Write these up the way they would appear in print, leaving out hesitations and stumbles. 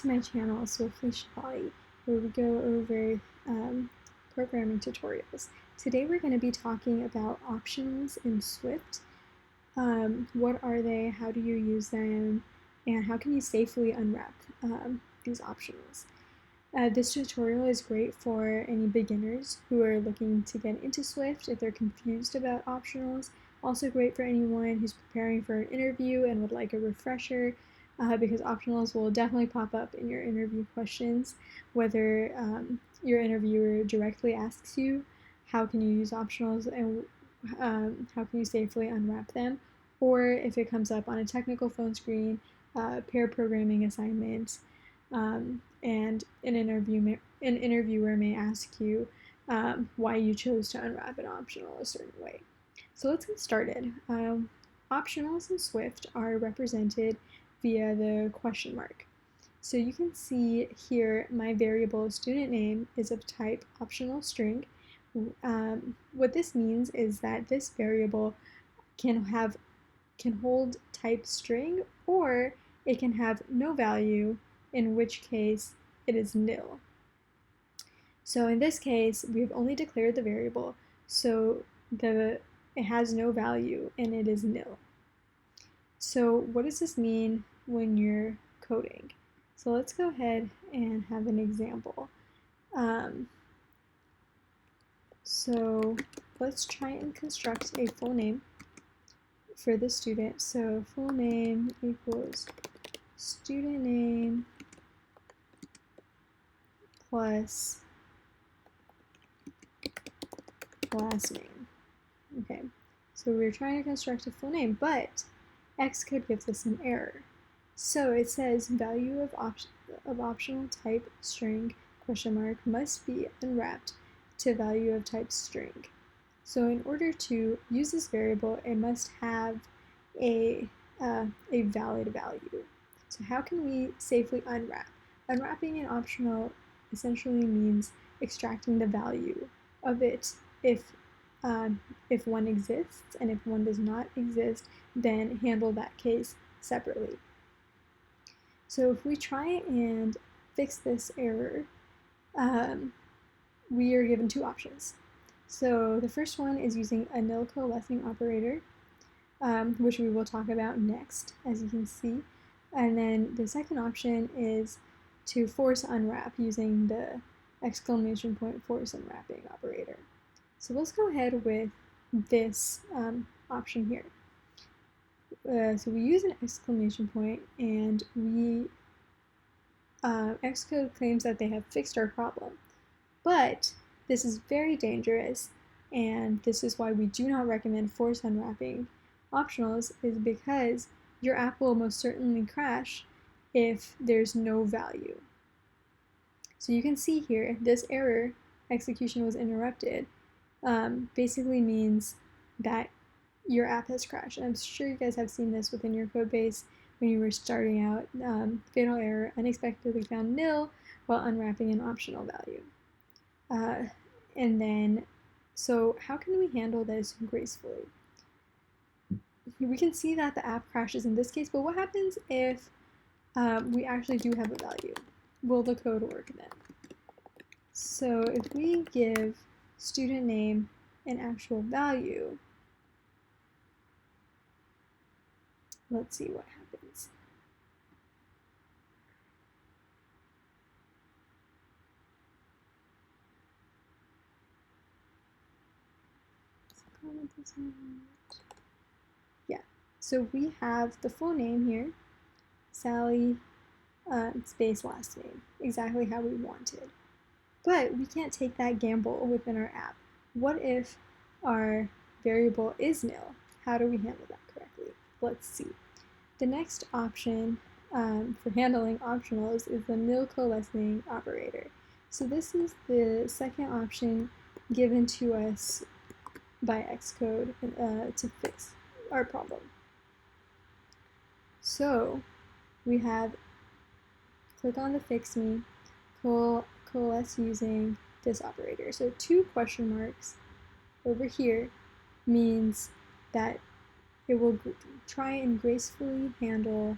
to my channel, Swiftly Shy, where we go over programming tutorials. Today we're going to be talking about optionals in Swift. What are they, how do you use them, and how can you safely unwrap these optionals. This tutorial is great for any beginners who are looking to get into Swift if they're confused about optionals. Also great for anyone who's preparing for an interview and would like a refresher, because optionals will definitely pop up in your interview questions, whether your interviewer directly asks you how can you use optionals and how can you safely unwrap them, or if it comes up on a technical phone screen, pair programming assignment, and an interviewer may ask you why you chose to unwrap an optional a certain way. So let's get started. Optionals in Swift are represented via the question mark. So you can see here my variable student name is of type optional string. What this means is that this variable can hold type string, or it can have no value, in which case it is nil. So in this case, we've only declared the variable, so it has no value and it is nil. So what does this mean when you're coding? So let's go ahead and have an example. So let's try and construct a full name for the student. So full name equals student name plus last name. Okay, so we're trying to construct a full name, but Xcode gives us an error. So it says value of optional type string question mark must be unwrapped to value of type string. So in order to use this variable, it must have a valid value. So how can we safely unwrap? Unwrapping an optional essentially means extracting the value of it if one exists, and if one does not exist, then handle that case separately. So if we try and fix this error, we are given two options. So the first one is using a Nil-Coalescing operator, which we will talk about next, as you can see. And then the second option is to force unwrap using the exclamation point force unwrapping operator. So let's go ahead with this option here. So we use an exclamation point, and Xcode claims that they have fixed our problem. But this is very dangerous, and this is why we do not recommend force unwrapping optionals, is because your app will most certainly crash if there's no value. So you can see here, this error, execution was interrupted, basically means that your app has crashed. And I'm sure you guys have seen this within your code base when you were starting out. Fatal error, unexpectedly found nil while unwrapping an optional value. And then, so how can we handle this gracefully? We can see that the app crashes in this case, but what happens if we actually do have a value? Will the code work then? So if we give student name an actual value, let's see what happens. Yeah, so we have the full name here, Sally space last name, exactly how we wanted. But we can't take that gamble within our app. What if our variable is nil? How do we handle that correctly? Let's see. The next option for handling optionals is the Nil-Coalescing operator. So this is the second option given to us by Xcode to fix our problem. So we have click on the fix me, coalesce using this operator. So two question marks over here means that it will try and gracefully handle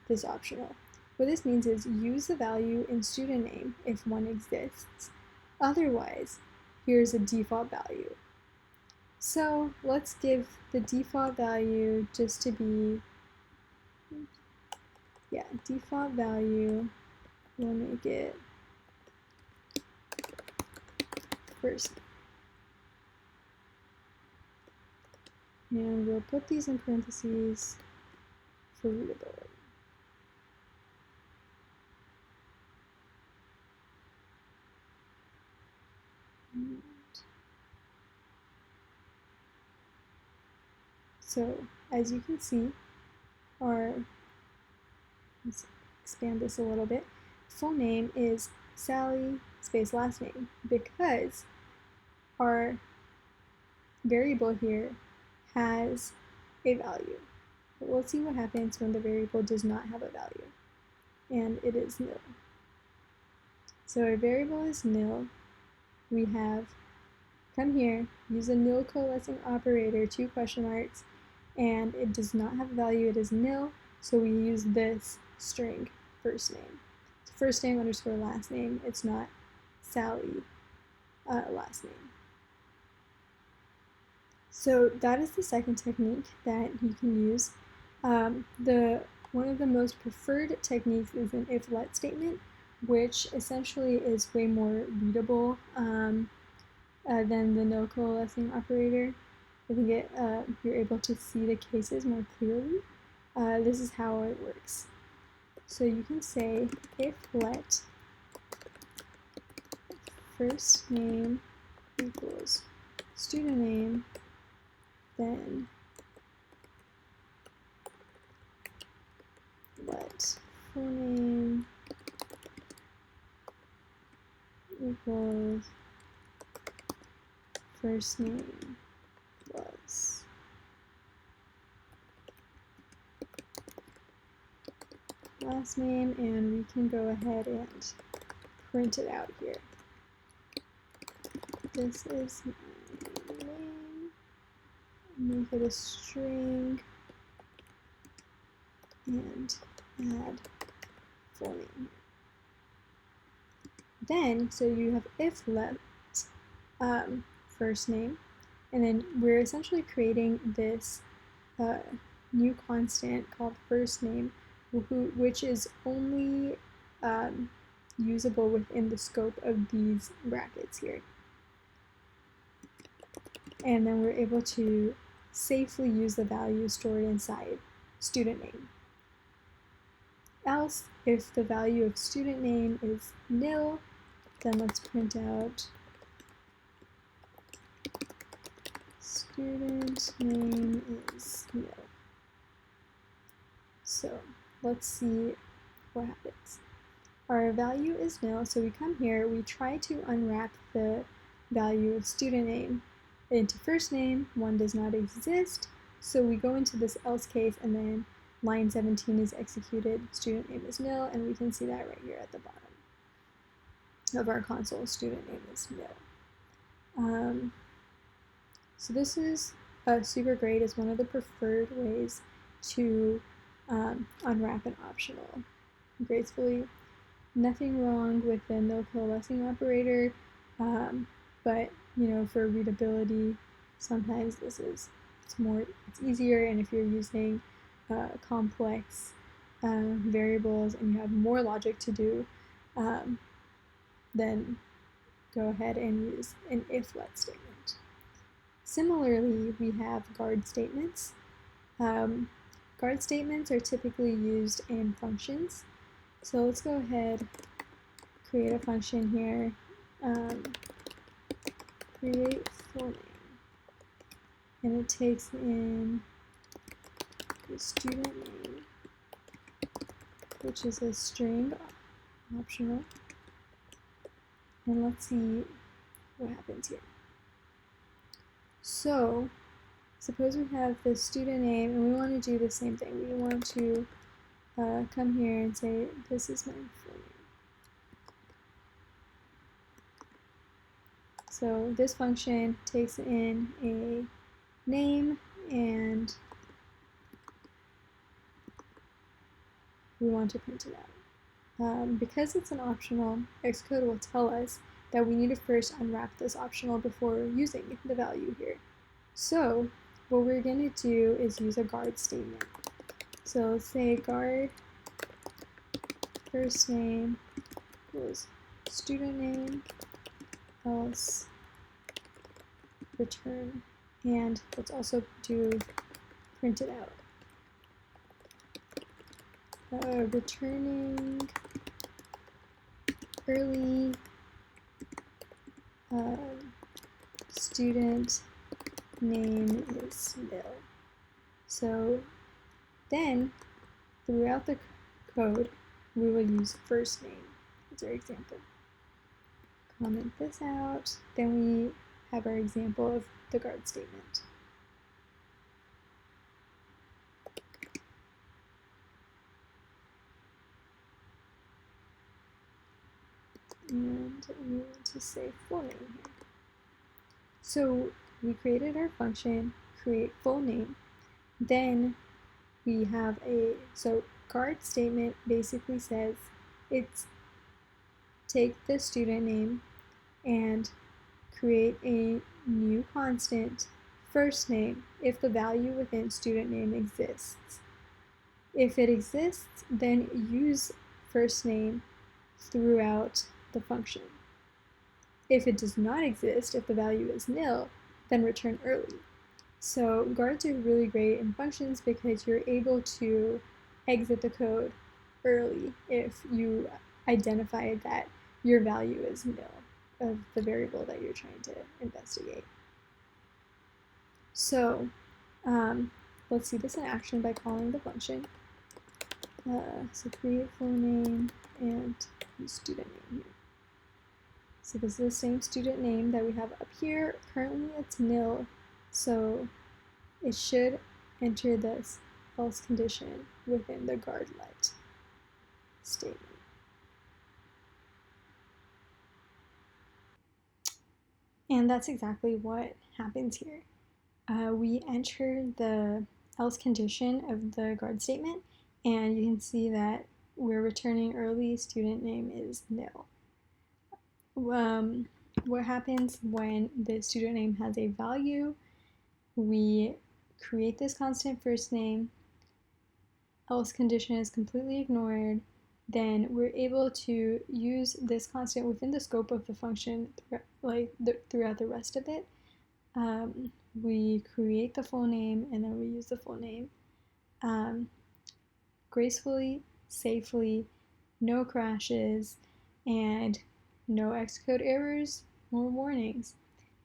this optional. what this means is use the value in student name if one exists. Otherwise, here's a default value. So let's give the default value just to be, default value, we'll make it first. And we'll put these in parentheses for readability. So as you can see, let's expand this a little bit, full name is Sally space last name because our variable here has a value. But we'll see what happens when the variable does not have a value, and it is nil. So our variable is nil. We have come here, use a Nil-Coalescing operator, 2 question marks, and it does not have a value, it is nil, so we use this string first name. It's first name underscore last name, it's not Sally last name. So that is the second technique that you can use. One of the most preferred techniques is an if-let statement, which essentially is way more readable than the Nil-Coalescing operator. I think you're able to see the cases more clearly. This is how it works. So you can say if let first name equals student name, then let full name equals first name plus last name, and we can go ahead and print it out here. This is my name, make it a string, and add full name. Then, so you have if let first name, and then we're essentially creating this new constant called first name, which is only usable within the scope of these brackets here. And then we're able to safely use the value stored inside student name. Else, if the value of student name is nil, then let's print out student name is nil. So let's see what happens. Our value is nil, so we come here, we try to unwrap the value of student name into first name. One does not exist, so we go into this else case, and then line 17 is executed, student name is nil, and we can see that right here at the bottom of our console, student name is nil. So this is super great. It's one of the preferred ways to unwrap an optional gracefully. Nothing wrong with the Nil-Coalescing operator, but for readability, sometimes it's easier, and if you're using complex variables and you have more logic to do, then go ahead and use an if-let statement. Similarly, we have guard statements. Guard statements are typically used in functions. So let's go ahead, create a function here, create full name, and it takes in the student name, which is a string, optional, and let's see what happens here. So suppose we have the student name, and we want to do the same thing. We want to come here and say, this is my full name. So this function takes in a name, and we want to print it out. because it's an optional, Xcode will tell us that we need to first unwrap this optional before using the value here. So what we're going to do is use a guard statement. So let's say guard first name equals student name, else return, and let's also do print it out. Returning early student name is Nil. So then throughout the code we will use first name as our example. Comment this out, then we have our example of the guard statement. And we want to say full name here. So we created our function, create full name. Then we have so guard statement basically says it's take the student name and create a new constant, first name, if the value within student name exists. If it exists, then use first name throughout the function. If it does not exist, if the value is nil, then return early. So guards are really great in functions because you're able to exit the code early if you identify that your value is nil of the variable that you're trying to investigate. So let's see this in action by calling the function. So create full name and student name here. So this is the same student name that we have up here. Currently it's nil, so it should enter this else condition within the guard let statement. And that's exactly what happens here. We enter the else condition of the guard statement, and you can see that we're returning early, student name is nil. What happens when the student name has a value? We create this constant first name, else condition is completely ignored, then we're able to use this constant within the scope of the function throughout the rest of it. We create the full name and then we use the full name. Gracefully, safely, no crashes, and no Xcode errors or warnings.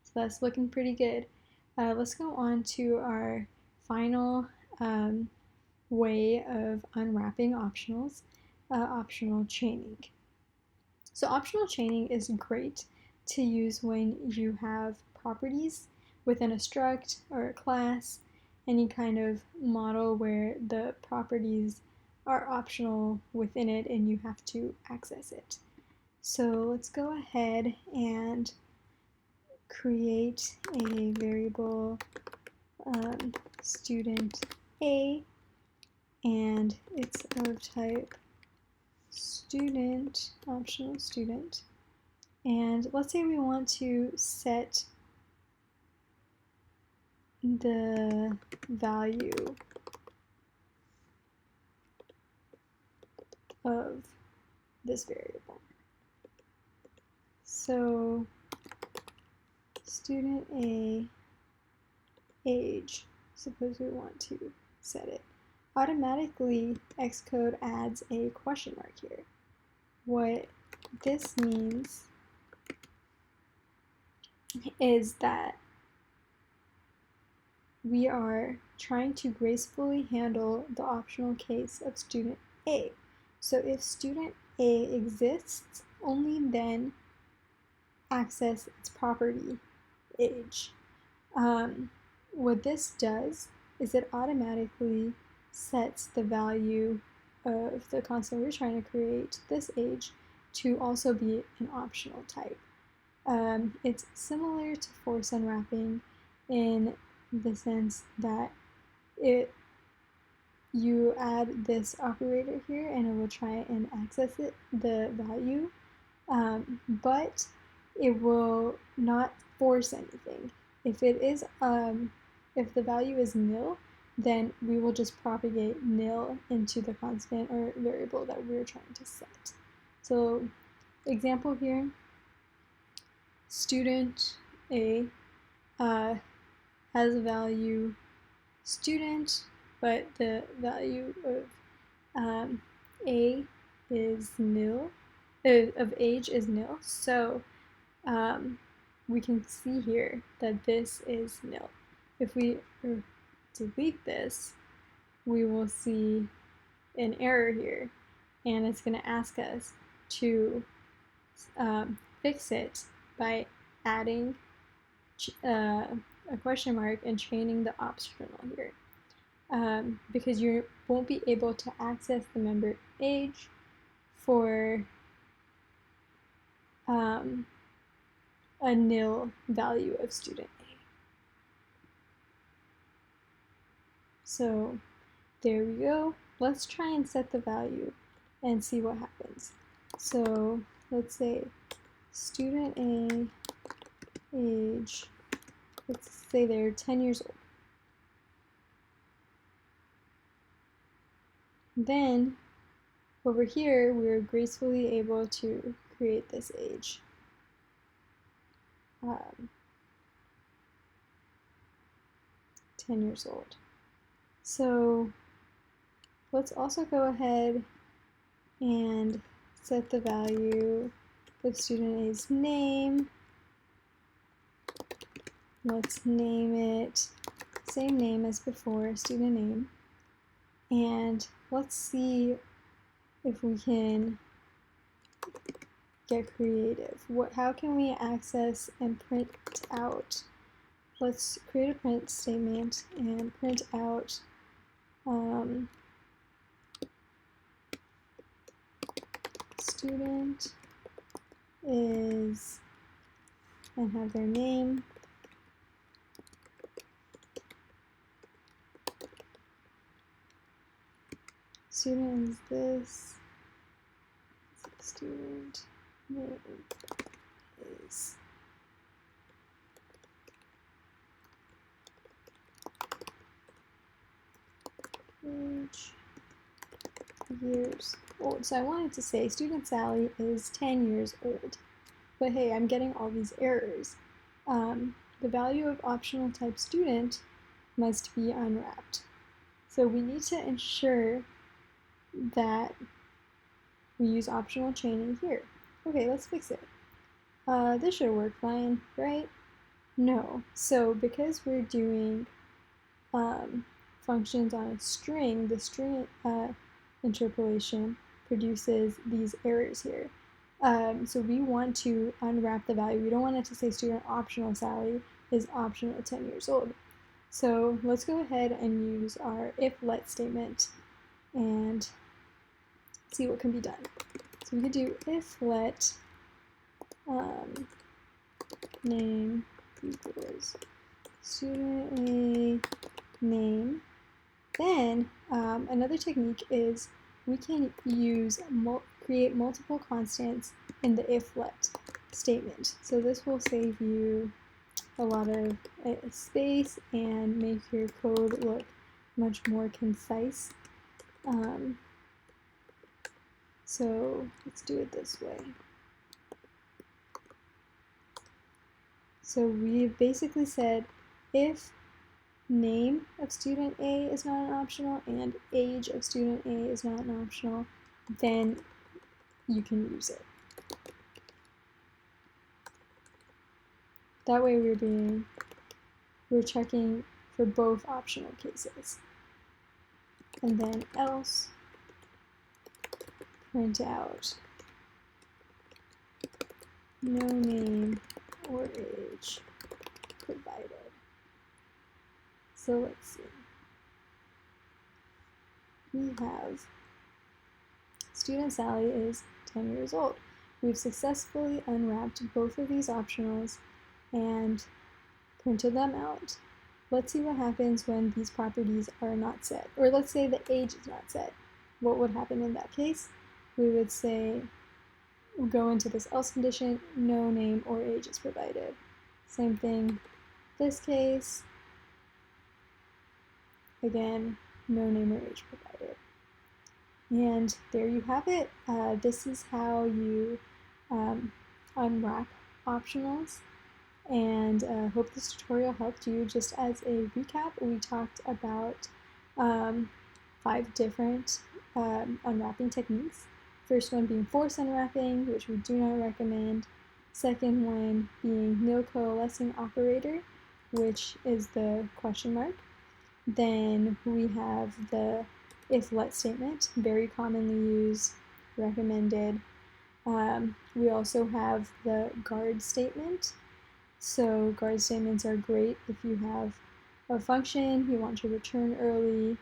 So that's looking pretty good. Let's go on to our final way of unwrapping optionals, optional chaining. So optional chaining is great to use when you have properties within a struct or a class, any kind of model where the properties are optional within it and you have to access it. So let's go ahead and create a variable student A, and it's of type student, optional student. And let's say we want to set the value of this variable. So student A age, suppose we want to set it. Automatically Xcode adds a question mark here. What this means is that we are trying to gracefully handle the optional case of student A. So if student A exists, only then access its property age. What this does is it automatically sets the value of the constant we're trying to create, this age, to also be an optional type. It's similar to force unwrapping in the sense that it you add this operator here and it will try and access the value, but it will not force anything. If it is, if the value is nil, then we will just propagate nil into the constant or variable that we're trying to set. So example here, student A has a value student, but the value of A is nil, of age is nil. So we can see here that this is nil. If we delete this, we will see an error here, and it's going to ask us to fix it by adding a question mark and chaining the optional here, because you won't be able to access the member age for a nil value of student A. So there we go. Let's try and set the value and see what happens. So let's say student A age, let's say they're 10 years old. Then over here, we're gracefully able to create this age. 10 years old. So let's also go ahead and set the value of student A's name. Let's name it same name as before, student name. And let's see if we can get creative. How can we access and print out? Let's create a print statement and print out student is, and have their name. Student is this. Student name is age, years old. So I wanted to say student Sally is 10 years old, but hey, I'm getting all these errors. The value of optional type student must be unwrapped. So we need to ensure that we use optional chaining here. Okay, let's fix it. This should work fine, right? No. So because we're doing functions on a string, the string interpolation produces these errors here. So we want to unwrap the value. We don't want it to say student optional Sally is optional 10 years old. So let's go ahead and use our if let statement and see what can be done. So we could do if let name equals student A name. Then another technique is we can use create multiple constants in the if let statement. So this will save you a lot of space and make your code look much more concise. So let's do it this way. So we've basically said if name of student A is not an optional and age of student A is not an optional, then you can use it. That way we're checking for both optional cases. And then else, print out no name or age provided. So let's see. We have student Sally is 10 years old. We've successfully unwrapped both of these optionals and printed them out. let's see what happens when these properties are not set. Or let's say the age is not set. What would happen in that case? We would say, go into this else condition, no name or age is provided. Same thing this case. Again, no name or age provided. And there you have it. This is how you unwrap optionals. And hope this tutorial helped you. Just as a recap, we talked about 5 different unwrapping techniques. First one being force unwrapping, which we do not recommend. Second one being Nil-Coalescing operator, which is the question mark. Then we have the if-let statement, very commonly used, recommended. We also have the guard statement. So guard statements are great if you have a function you want to return early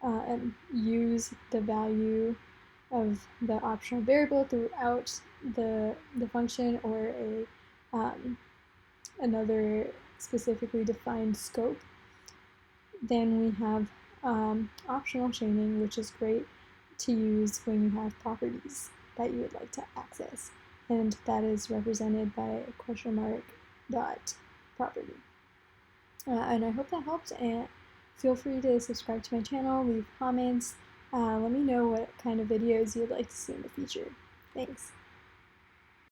and use the value of the optional variable throughout the function, or another specifically defined scope. Then we have optional chaining, which is great to use when you have properties that you would like to access, and that is represented by a question mark dot property. And I hope that helped, and feel free to subscribe to my channel, leave comments, let me know what kind of videos you'd like to see in the future. Thanks.